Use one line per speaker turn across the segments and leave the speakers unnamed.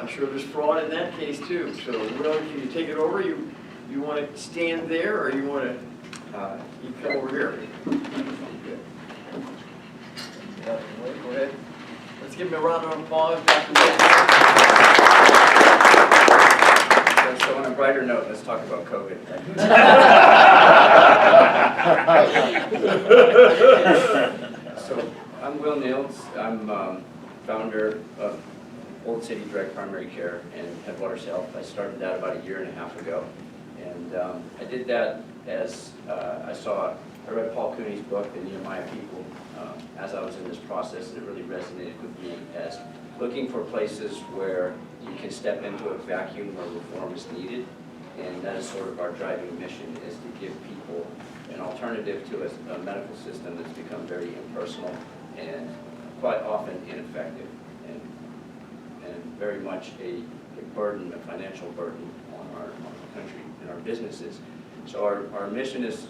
I'm sure there's fraud in that case too. So Will, can you take it over? You want to stand there, or you want to you come over here? Yeah, go ahead. Let's give him a round of applause.
So on a brighter note, let's talk about COVID. So I'm Will Nields. I'm founder of Old City Direct Primary Care and Headwaters Health. I started that about 1.5 years ago. And I did that as I read Paul Cooney's book, The Nehemiah People, as I was in this process, and it really resonated with me as looking for places where you can step into a vacuum where reform is needed. And that is sort of our driving mission, is to give people an alternative to a medical system that's become very impersonal and quite often ineffective and very much a burden, a financial burden on our country and our businesses. So our mission is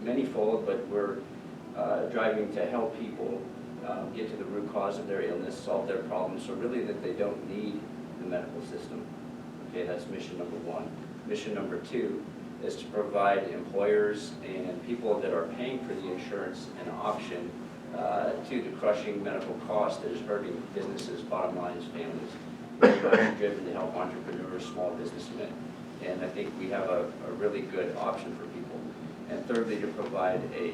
manyfold, but we're driving to help people get to the root cause of their illness, solve their problems, so really that they don't need the medical system. Okay, that's mission number 1. Mission number 2 is to provide employers and people that are paying for the insurance an option to the crushing medical cost that is hurting businesses, bottom lines, families. We're driven to help entrepreneurs, small businessmen, and I think we have a really good option for people. And thirdly, to provide a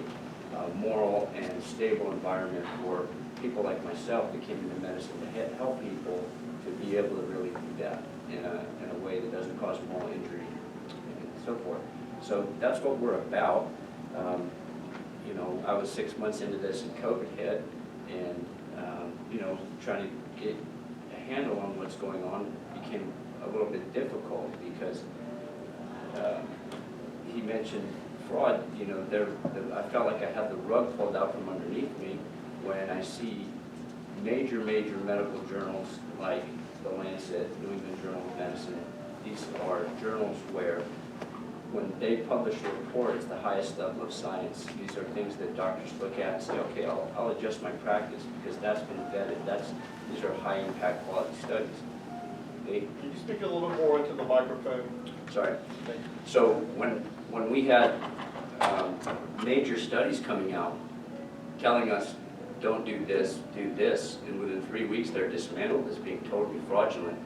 moral and stable environment for people like myself that came into medicine to help people to be able to really do that in a way that doesn't cause moral injury and so forth. So that's what we're about. You know, I was 6 months into this and COVID hit, and you know, trying to get a handle on what's going on became a little bit difficult because he mentioned fraud. You know, I felt like I had the rug pulled out from underneath me when I see major medical journals like The Lancet, New England Journal of Medicine. These are journals where when they publish a report, it's the highest level of science. These are things that doctors look at and say, okay, I'll adjust my practice because that's been vetted. These are high impact quality studies.
Can you speak a little more into the microphone?
Sorry. So when we had major studies coming out telling us, don't do this, do this, and within 3 weeks they're dismantled as being totally fraudulent,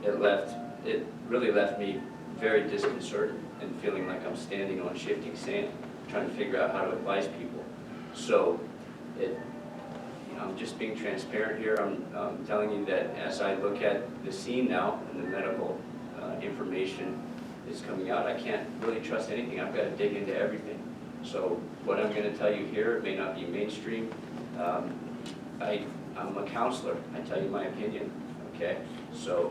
it really left me very disconcerted and feeling like I'm standing on shifting sand, trying to figure out how to advise people. So I'm just being transparent here. I'm telling you that as I look at the scene now and the medical information is coming out, I can't really trust anything. I've got to dig into everything. So what I'm going to tell you here, it may not be mainstream. I'm a counselor. I tell you my opinion, okay? So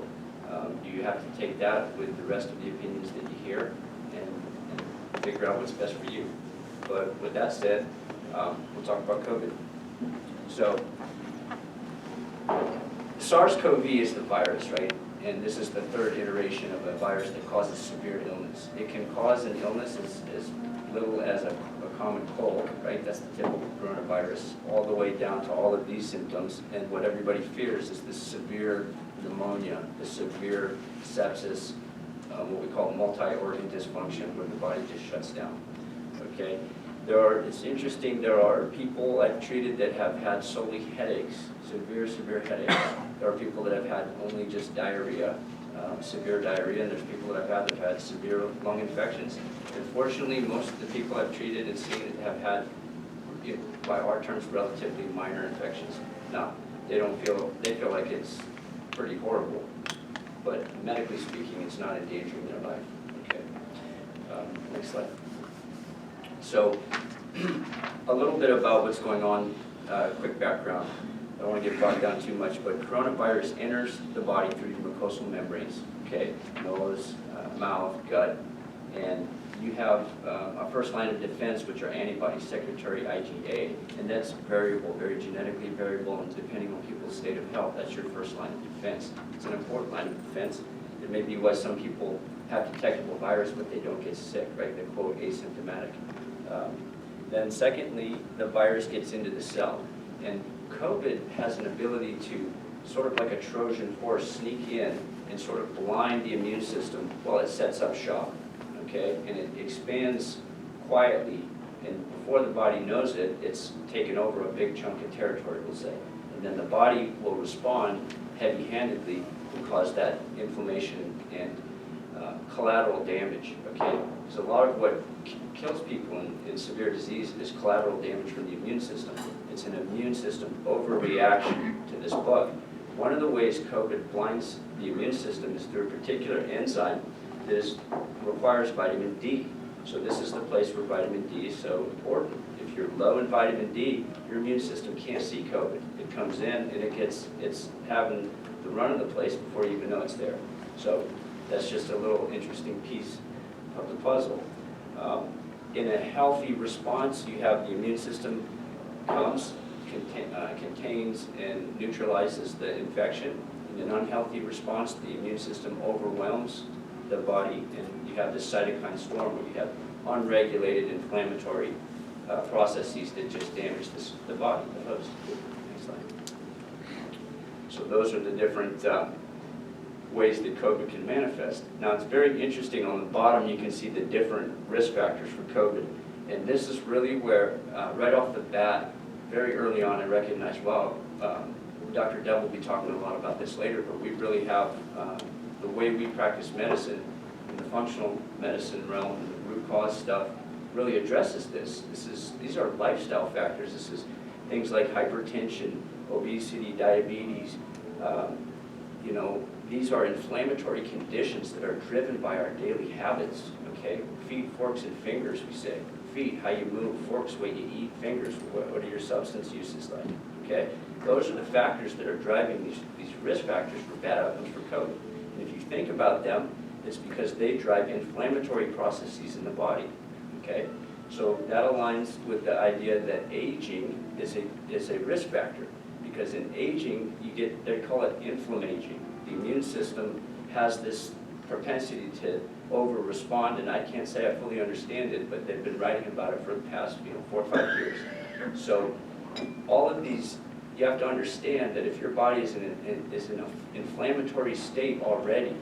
you have to take that with the rest of the opinions that you hear and figure out what's best for you. But with that said, we'll talk about COVID. So SARS-CoV is the virus, right? And this is the 3rd iteration of a virus that causes severe illness. It can cause an illness as little as a common cold, right? That's the typical coronavirus, all the way down to all of these symptoms. And what everybody fears is the severe pneumonia, the severe sepsis, what we call multi-organ dysfunction, where the body just shuts down, okay? It's interesting, there are people I've treated that have had solely headaches, severe headaches. There are people that have had only just diarrhea, severe diarrhea, and there's people that have had severe lung infections. Unfortunately, most of the people I've treated and seen have had, by our terms, relatively minor infections. Now, they feel like it's pretty horrible, but medically speaking, it's not endangering their life. Okay. Next slide. So, a little bit about what's going on, quick background. I don't want to get bogged down too much, but coronavirus enters the body through the mucosal membranes, okay? Nose, mouth, gut, and you have a first line of defense, which are antibodies, secretory IgA, and that's variable, very genetically variable, and depending on people's state of health, that's your first line of defense. It's an important line of defense. It may be why some people have detectable virus, but they don't get sick, right? They're, quote, asymptomatic. Then secondly, the virus gets into the cell, and COVID has an ability to sort of like a Trojan horse, sneak in and sort of blind the immune system while it sets up shop, okay? And it expands quietly, and before the body knows it, it's taken over a big chunk of territory, we'll say. And then the body will respond heavy-handedly to cause that inflammation and collateral damage, okay? So a lot of what kills people in severe disease is collateral damage from the immune system. It's an immune system overreaction to this bug. One of the ways COVID blinds the immune system is through a particular enzyme that requires vitamin D. So this is the place where vitamin D is so important. If you're low in vitamin D, your immune system can't see COVID. It comes in and it's having the run of the place before you even know it's there. So that's just a little interesting piece of the puzzle. In a healthy response, you have the immune system contains and neutralizes the infection. In an unhealthy response, the immune system overwhelms the body, and you have this cytokine storm where you have unregulated inflammatory processes that just damage the body, the host. Next slide. So those are the different ways that COVID can manifest. Now it's very interesting, on the bottom you can see the different risk factors for COVID. And this is really where, right off the bat, very early on, I recognized, well, Dr. Deb will be talking a lot about this later, but we really have the way we practice medicine in the functional medicine realm, and the root cause stuff, really addresses this. These are lifestyle factors. This is things like hypertension, obesity, diabetes. You know, these are inflammatory conditions that are driven by our daily habits, okay? Feet, forks, and fingers, we say. Feet, how you move, forks, way you eat, fingers, what are your substance uses like, okay? Those are the factors that are driving these risk factors for bad outcomes for COVID. And if you think about them, it's because they drive inflammatory processes in the body, okay? So that aligns with the idea that aging is a risk factor, because in aging, they call it inflammaging. The immune system has this propensity to over-respond, and I can't say I fully understand it, but they've been writing about it for the past 4 or 5 years. So all of these, you have to understand that if your body is in an inflammatory state already,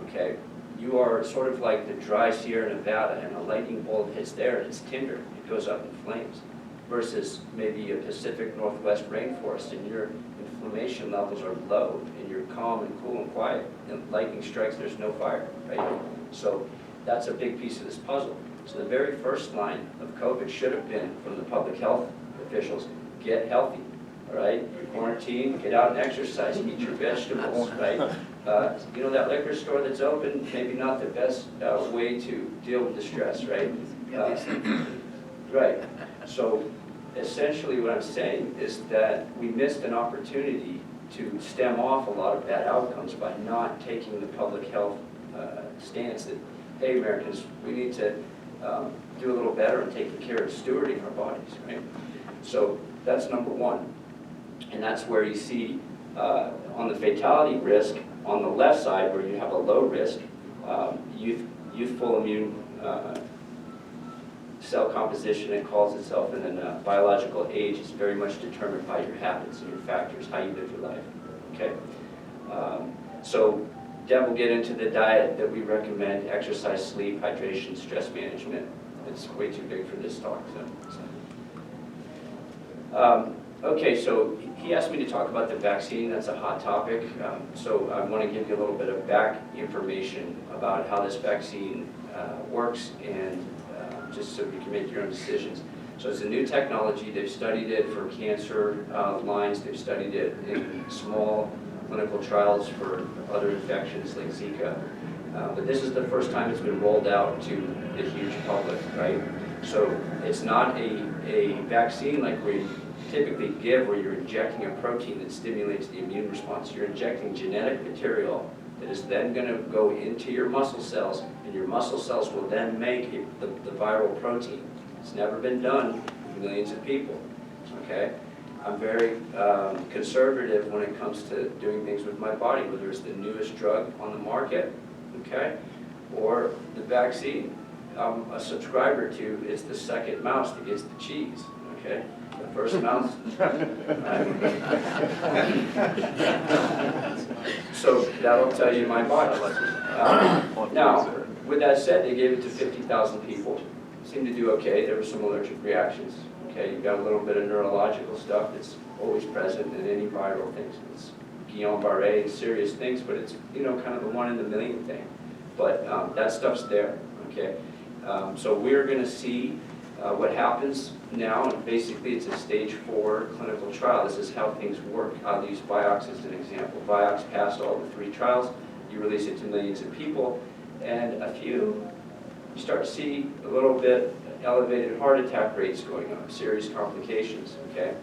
okay, you are sort of like the dry Sierra Nevada, and a lightning bolt hits there and it's tinder, it goes up in flames, versus maybe a Pacific Northwest rainforest, and your inflammation levels are low, and you're calm and cool and quiet, and lightning strikes, there's no fire, right? So that's a big piece of this puzzle. So the very first line of COVID should have been from the public health officials: get healthy, all right? Quarantine, get out and exercise, eat your vegetables, right? You know, that liquor store that's open, maybe not the best way to deal with the stress, right? Right. So essentially what I'm saying is that we missed an opportunity to stem off a lot of bad outcomes by not taking the public health stance that, hey, Americans, we need to do a little better in taking care of stewarding our bodies, right? So that's number one. And that's where you see on the fatality risk, on the left side where you have a low risk, youthful immune cell composition, it calls itself, and then biological age is very much determined by your habits and your factors, how you live your life, okay? So Deb will get into the diet that we recommend: exercise, sleep, hydration, stress management. It's way too big for this talk, so. Okay, so he asked me to talk about the vaccine. That's a hot topic. So I want to give you a little bit of back information about how this vaccine works, and just so you can make your own decisions. So it's a new technology. They've studied it for cancer lines. They've studied it in small clinical trials for other infections like Zika. But this is the first time it's been rolled out to the huge public, right? So it's not a vaccine like we typically give, where you're injecting a protein that stimulates the immune response. You're injecting genetic material that is then going to go into your muscle cells, and your muscle cells will then make the viral protein. It's never been done with millions of people, okay? I'm very conservative when it comes to doing things with my body, whether it's the newest drug on the market, okay, or the vaccine I'm a subscriber to is the second mouse that gets the cheese, okay? The first mouse. So that'll tell you my bias. Now, with that said, they gave it to 50,000 people. Seemed to do okay. There were some allergic reactions. Okay, you've got a little bit of neurological stuff that's always present in any viral things. It's Guillain-Barré, serious things, but it's, you know, kind of a 1 in a million thing. But that stuff's there, okay? So we're going to see what happens now, and basically it's a stage 4 clinical trial. This is how things work. I'll use Vioxx as an example. Vioxx passed all the 3 trials. You release it to millions of people, and a few, you start to see a little bit elevated heart attack rates going up, serious complications, okay?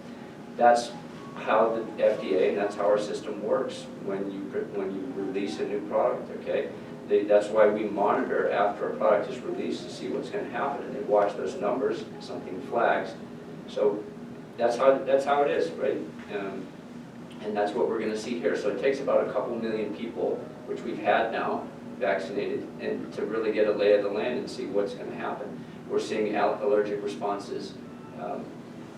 That's how the FDA, and that's how our system works when you release a new product, okay? That's why we monitor after a product is released to see what's going to happen, and they watch those numbers. If something flags, so that's how it is, right? And that's what we're going to see here. So it takes about a couple million people, which we've had now, vaccinated, and to really get a lay of the land and see what's going to happen. We're seeing allergic responses.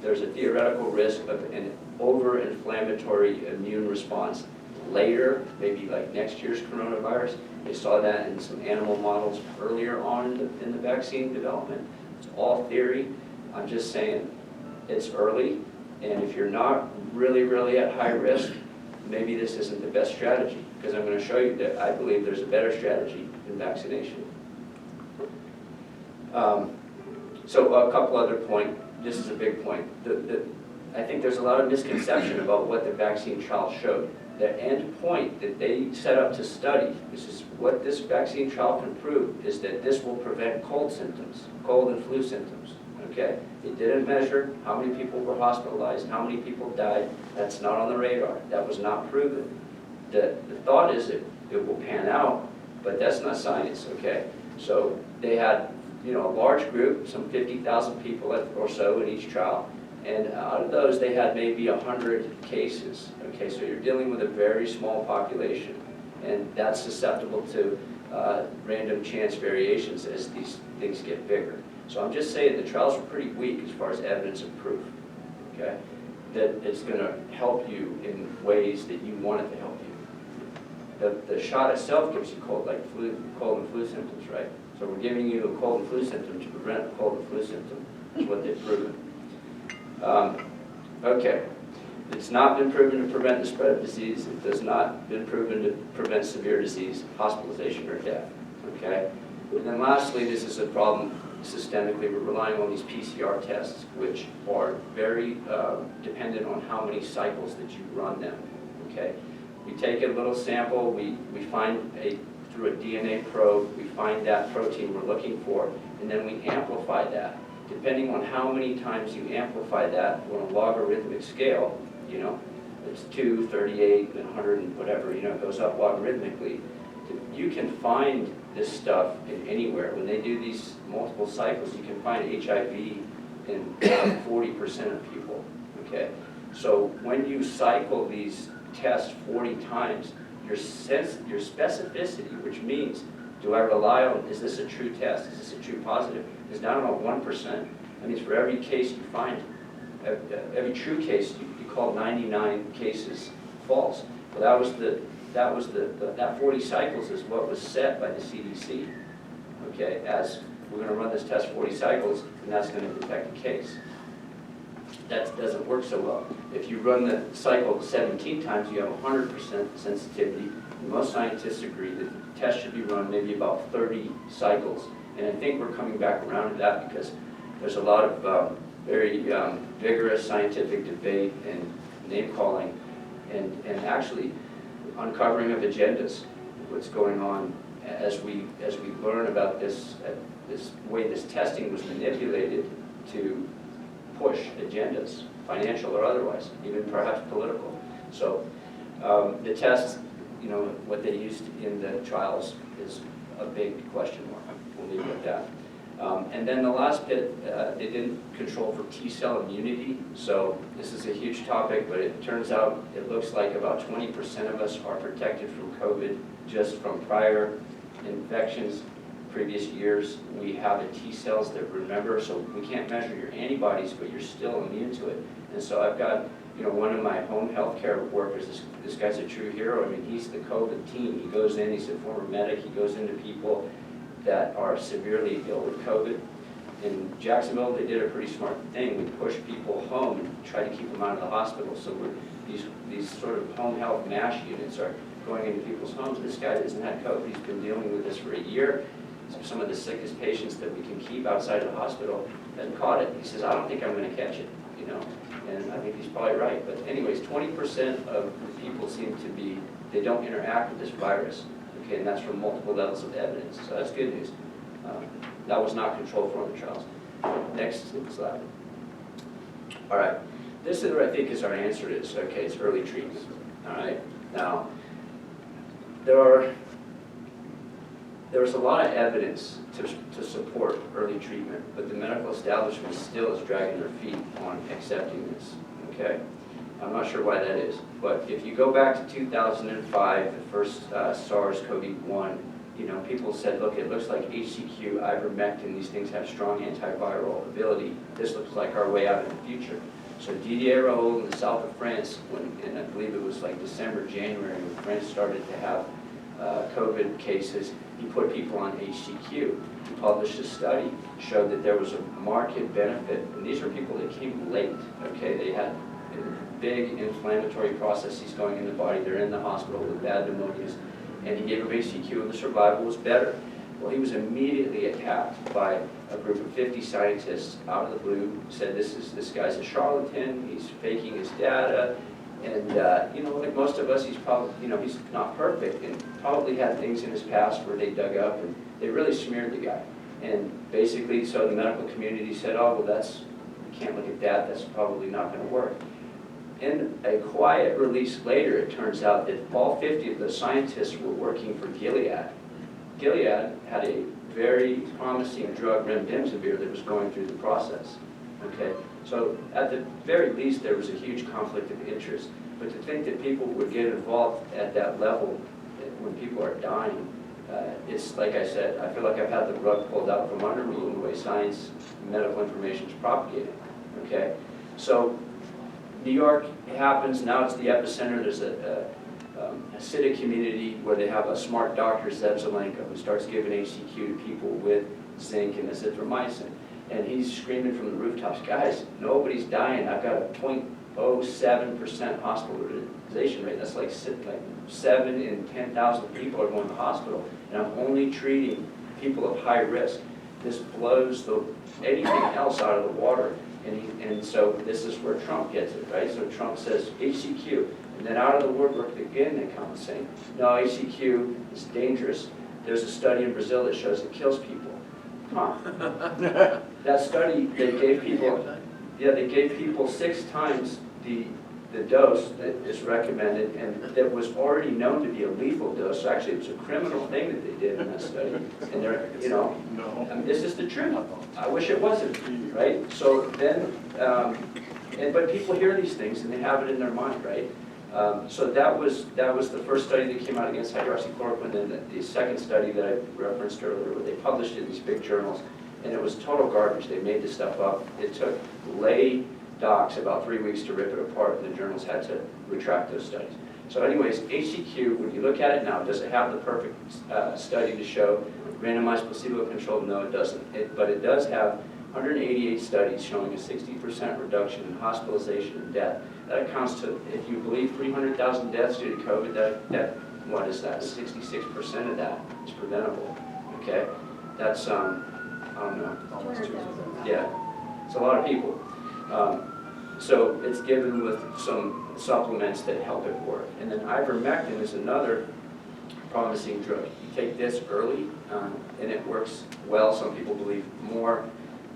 There's a theoretical risk of an over-inflammatory immune response later, maybe like next year's coronavirus. They saw that in some animal models earlier on in the vaccine development. It's all theory. I'm just saying it's early, and if you're not really at high risk, maybe this isn't the best strategy, because I'm going to show you that I believe there's a better strategy in vaccination. So a couple other points. This is a big point. I think there's a lot of misconception about what the vaccine trial showed. The end point that they set up to study, this is what this vaccine trial can prove, is that this will prevent cold symptoms, cold and flu symptoms, okay? It didn't measure how many people were hospitalized, how many people died. That's not on the radar. That was not proven. The thought is that it will pan out, but that's not science, okay? So they had, you know, a large group, some 50,000 people or so in each trial, and out of those they had maybe 100 cases. Okay, so you're dealing with a very small population, and that's susceptible to random chance variations as these things get bigger. So I'm just saying the trials are pretty weak as far as evidence of proof, okay? That it's going to help you in ways that you want it to help you. The shot itself gives you cold and flu symptoms, right? So we're giving you a cold and flu symptom to prevent a cold and flu symptom. That's what they've proven. Okay. It's not been proven to prevent the spread of disease. It has not been proven to prevent severe disease, hospitalization, or death. Okay? And then lastly, this is a problem systemically. We're relying on these PCR tests, which are very dependent on how many cycles that you run them. Okay? We take a little sample, we find through a DNA probe, we find that protein we're looking for, and then we amplify that. Depending on how many times you amplify that on a logarithmic scale, you know, it's 2, 38, and 100 and whatever, you know, it goes up logarithmically. You can find this stuff in anywhere. When they do these multiple cycles, you can find HIV in 40% of people, okay? So when you cycle these tests 40 times, your specificity, which means, do I rely on, is this a true test, is this a true positive, is down about 1%. That means for every case you find, every true case, you call 99 cases false. Well, that 40 cycles is what was set by the CDC, okay, as we're going to run this test 40 cycles, and that's going to detect a case. That doesn't work so well. If you run the cycle 17 times, you have 100% sensitivity. Most scientists agree that the test should be run maybe about 30 cycles. And I think we're coming back around to that because there's a lot of very vigorous scientific debate and name-calling and actually uncovering of agendas, what's going on as we learn about this way this testing was manipulated to push agendas, financial or otherwise, even perhaps political. So the tests, you know, what they used in the trials is a big question mark. We'll leave it at that. And then the last bit, they didn't control for T-cell immunity. So this is a huge topic, but it turns out it looks like about 20% of us are protected from COVID just from prior infections, previous years. We have the T cells that remember, so we can't measure your antibodies, but you're still immune to it. And so I've got, one of my home health care workers, this guy's a true hero. I mean, he's the COVID team. He goes in, he's a former medic, he goes into people that are severely ill with COVID. In Jacksonville, they did a pretty smart thing. We pushed people home and tried to keep them out of the hospital. So these sort of home health MASH units are going into people's homes. This guy doesn't have COVID. He's been dealing with this for a year. Some of the sickest patients that we can keep outside of the hospital have caught it. He says, I don't think I'm going to catch it, and I think he's probably right. But anyways, 20% of people seem to be, they don't interact with this virus, okay, and that's from multiple levels of evidence. So that's good news. That was not controlled for the trials. Next slide. All right, this is what I think is our answer to this, okay, it's early treatment. All right, now, there was a lot of evidence to support early treatment, but the medical establishment still is dragging their feet on accepting this, okay? I'm not sure why that is, but if you go back to 2005, the first SARS-CoV-1, people said, look, it looks like HCQ, ivermectin, these things have strong antiviral ability. This looks like our way out in the future. So Didier Raoult in the south of France, and I believe it was like December, January, when France started to have COVID cases, he put people on HCQ. He published a study, showed that there was a marked benefit, and these are people that came late, okay? They had big inflammatory processes going in the body. They're in the hospital with bad pneumonias, and he gave them HCQ, and the survival was better. Well, he was immediately attacked by a group of 50 scientists out of the blue, said this guy's a charlatan, he's faking his data, and like most of us, he's probably, he's not perfect, and probably had things in his past where they dug up, and they really smeared the guy. And basically, so the medical community said, oh, well, we can't look at that, that's probably not going to work. In a quiet release later, it turns out that all 50 of the scientists were working for Gilead. Gilead had a very promising drug, remdesivir, that was going through the process. Okay, so at the very least, there was a huge conflict of interest. But to think that people would get involved at that level when people are dying, it's like I said, I feel like I've had the rug pulled out from under me in the way science and medical information is propagated. Okay, so New York happens, now it's the epicenter. There's a acidic community where they have a smart doctor, Zebzelenko, who starts giving HCQ to people with zinc and azithromycin. And he's screaming from the rooftops, guys, nobody's dying. I've got a 0.07% hospitalization rate. That's like 7 in 10,000 people are going to the hospital. And I'm only treating people of high risk. This blows anything else out of the water. And so this is where Trump gets it, right? So Trump says HCQ. And then out of the woodwork again they come and say, no, HCQ is dangerous. There's a study in Brazil that shows it kills people. Huh. That study, they gave people 6 times the dose that is recommended, and that was already known to be a lethal dose. So actually, it was a criminal thing that they did in that study. And they're, I mean, this is the truth. I wish it wasn't, right? So then, but people hear these things and they have it in their mind, right? So that was the first study that came out against hydroxychloroquine, and the second study that I referenced earlier, where they published it in these big journals, and it was total garbage. They made this stuff up. It took lay docs about 3 weeks to rip it apart, and the journals had to retract those studies. So anyways, HCQ, when you look at it now, does it have the perfect study to show randomized placebo-controlled? No, it doesn't. But it does have 188 studies showing a 60% reduction in hospitalization and death. That accounts to, if you believe 300,000 deaths due to COVID, what is that? 66% of that is preventable, okay? That's, I don't know.
Almost 2,000.
Yeah, it's a lot of people. So it's given with some supplements that help it work. And then ivermectin is another promising drug. You take this early, and it works well. Some people believe more.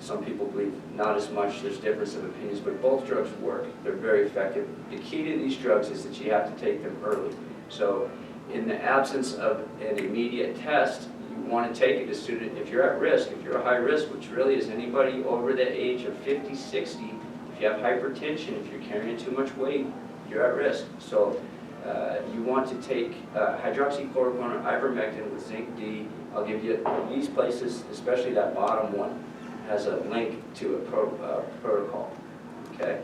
Some people believe not as much. There's difference of opinions, but both drugs work. They're very effective. The key to these drugs is that you have to take them early. So in the absence of an immediate test, you want to take it as soon as, if you're at risk, if you're a high risk, which really is anybody over the age of 50, 60, if you have hypertension, if you're carrying too much weight, you're at risk. So You want to take hydroxychloroquine or ivermectin with zinc D. I'll give you these places, especially that bottom one, has a link to a protocol, okay?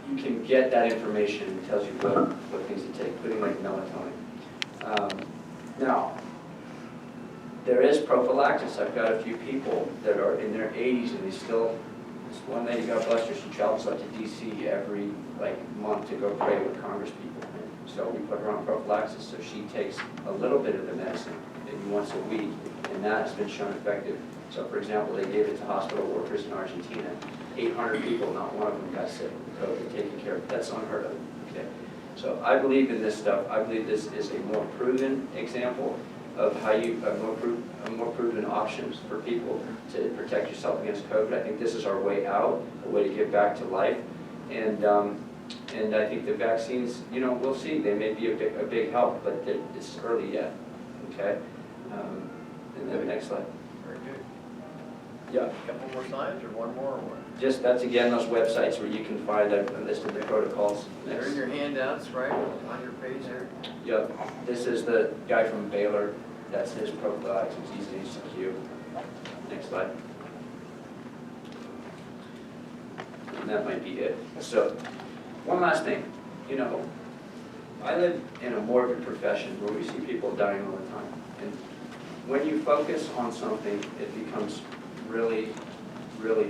You can get that information, it tells you what things to take, including like melatonin. Now, there is prophylaxis. I've got a few people that are in their 80s and they still, this one lady, God bless her, she travels up to DC every month to go pray with Congress people. And so we put her on prophylaxis, so she takes a little bit of the medicine, maybe once a week, and that has been shown effective. So for example, they gave it to hospital workers in Argentina. 800 people, not one of them got sick with COVID, taken care of. That's unheard of, okay? So I believe in this stuff. I believe this is a more proven example of how you, more proven options for people to protect yourself against COVID. I think this is our way out, a way to get back to life. And I think the vaccines, you know, we'll see. They may be a big help, but it's early yet, okay? And then next slide.
Very good.
Yeah.
A couple more slides or one more or what?
Just, that's again, those websites where you can find a list of the protocols.
They're in your handouts, right, on your page there?
Yep, this is the guy from Baylor, that's his prophylaxis, he's an HCQ. Next slide. And that might be it. So, one last thing, you know, I live in a morbid profession where we see people dying all the time. And when you focus on something, it becomes really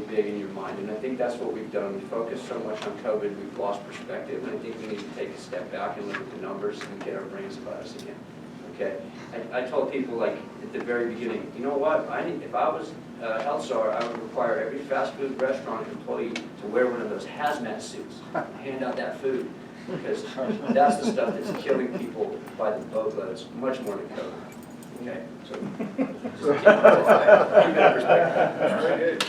big in your mind, and I think that's what we've done. We focused so much on COVID, we've lost perspective, and I think we need to take a step back and look at the numbers and get our brains about us again, okay? I told people, like, at the very beginning, you know what, if I was a health czar, I would require every fast food restaurant employee to wear one of those hazmat suits, hand out that food, because that's the stuff that's killing people by the boatloads, much more than COVID. Okay, so just keep that in perspective.
Very good.